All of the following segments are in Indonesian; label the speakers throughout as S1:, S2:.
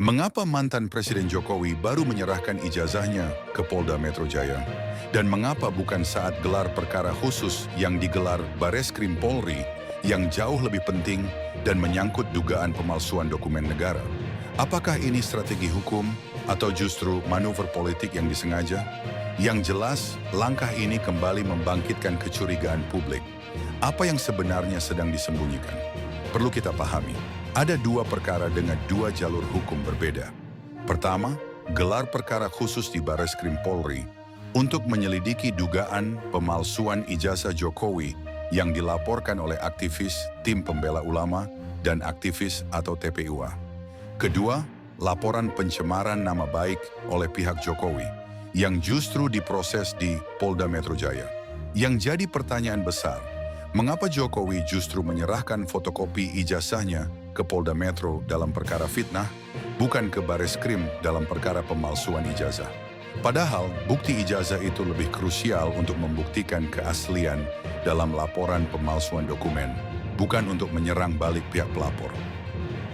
S1: Mengapa mantan Presiden Jokowi baru menyerahkan ijazahnya ke Polda Metro Jaya? Dan mengapa bukan saat gelar perkara khusus yang digelar Bareskrim Polri yang jauh lebih penting dan menyangkut dugaan pemalsuan dokumen negara? Apakah ini strategi hukum atau justru manuver politik yang disengaja? Yang jelas, langkah ini kembali membangkitkan kecurigaan publik. Apa yang sebenarnya sedang disembunyikan? Perlu kita pahami. Ada dua perkara dengan dua jalur hukum berbeda. Pertama, gelar perkara khusus di Bareskrim Polri untuk menyelidiki dugaan pemalsuan ijazah Jokowi yang dilaporkan oleh aktivis Tim Pembela Ulama dan aktivis atau TPUA. Kedua, laporan pencemaran nama baik oleh pihak Jokowi yang justru diproses di Polda Metro Jaya. Yang jadi pertanyaan besar, mengapa Jokowi justru menyerahkan fotokopi ijazahnya ke Polda Metro dalam perkara fitnah, bukan ke Bareskrim dalam perkara pemalsuan ijazah? Padahal bukti ijazah itu lebih krusial untuk membuktikan keaslian dalam laporan pemalsuan dokumen, bukan untuk menyerang balik pihak pelapor.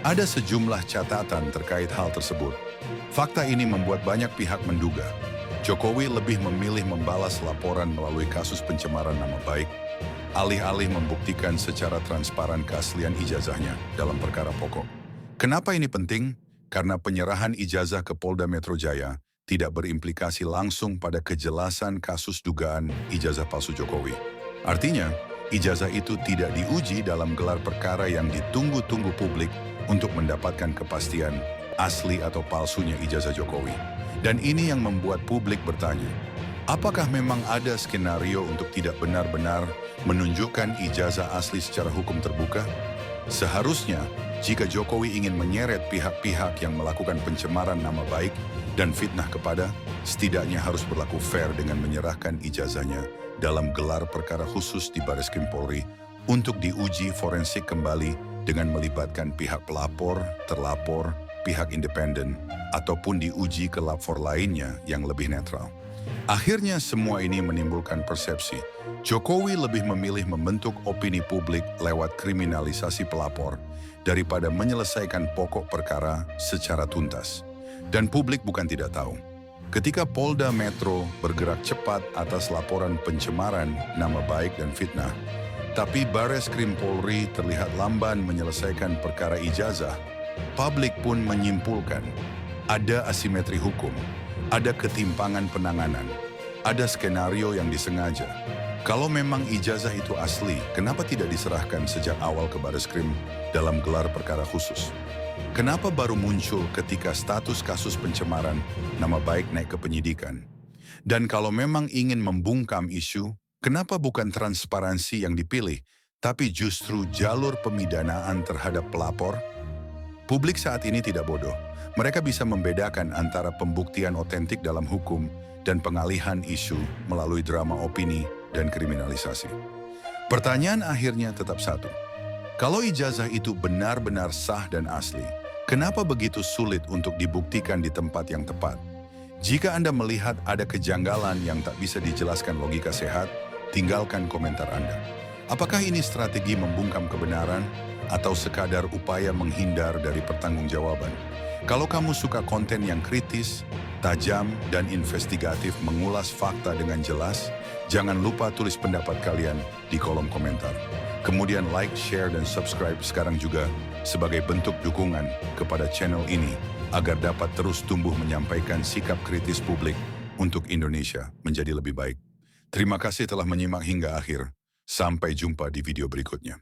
S1: Ada sejumlah catatan terkait hal tersebut. Fakta ini membuat banyak pihak menduga Jokowi lebih memilih membalas laporan melalui kasus pencemaran nama baik, alih-alih membuktikan secara transparan keaslian ijazahnya dalam perkara pokok. Kenapa ini penting? Karena penyerahan ijazah ke Polda Metro Jaya tidak berimplikasi langsung pada kejelasan kasus dugaan ijazah palsu Jokowi. Artinya, ijazah itu tidak diuji dalam gelar perkara yang ditunggu-tunggu publik untuk mendapatkan kepastian asli atau palsunya ijazah Jokowi. Dan ini yang membuat publik bertanya, apakah memang ada skenario untuk tidak benar-benar menunjukkan ijazah asli secara hukum terbuka? Seharusnya, jika Jokowi ingin menyeret pihak-pihak yang melakukan pencemaran nama baik dan fitnah kepada, setidaknya harus berlaku fair dengan menyerahkan ijazahnya dalam gelar perkara khusus di Bareskrim Polri untuk diuji forensik kembali dengan melibatkan pihak pelapor, terlapor, pihak independen, ataupun diuji ke lapor lainnya yang lebih netral. Akhirnya semua ini menimbulkan persepsi Jokowi lebih memilih membentuk opini publik lewat kriminalisasi pelapor daripada menyelesaikan pokok perkara secara tuntas. Dan publik bukan tidak tahu, ketika Polda Metro bergerak cepat atas laporan pencemaran nama baik dan fitnah, tapi Bareskrim Polri terlihat lamban menyelesaikan perkara ijazah, publik pun menyimpulkan ada asimetri hukum, ada ketimpangan penanganan, ada skenario yang disengaja. Kalau memang ijazah itu asli, kenapa tidak diserahkan sejak awal ke Bareskrim dalam gelar perkara khusus? Kenapa baru muncul ketika status kasus pencemaran nama baik naik ke penyidikan? Dan kalau memang ingin membungkam isu, kenapa bukan transparansi yang dipilih, tapi justru jalur pemidanaan terhadap pelapor? Publik saat ini tidak bodoh. Mereka bisa membedakan antara pembuktian otentik dalam hukum dan pengalihan isu melalui drama opini dan kriminalisasi. Pertanyaan akhirnya tetap satu. Kalau ijazah itu benar-benar sah dan asli, kenapa begitu sulit untuk dibuktikan di tempat yang tepat? Jika Anda melihat ada kejanggalan yang tak bisa dijelaskan logika sehat, tinggalkan komentar Anda. Apakah ini strategi membungkam kebenaran atau sekadar upaya menghindar dari pertanggungjawaban? Kalau kamu suka konten yang kritis, tajam, dan investigatif mengulas fakta dengan jelas, jangan lupa tulis pendapat kalian di kolom komentar. Kemudian like, share, dan subscribe sekarang juga sebagai bentuk dukungan kepada channel ini agar dapat terus tumbuh menyampaikan sikap kritis publik untuk Indonesia menjadi lebih baik. Terima kasih telah menyimak hingga akhir. Sampai jumpa di video berikutnya.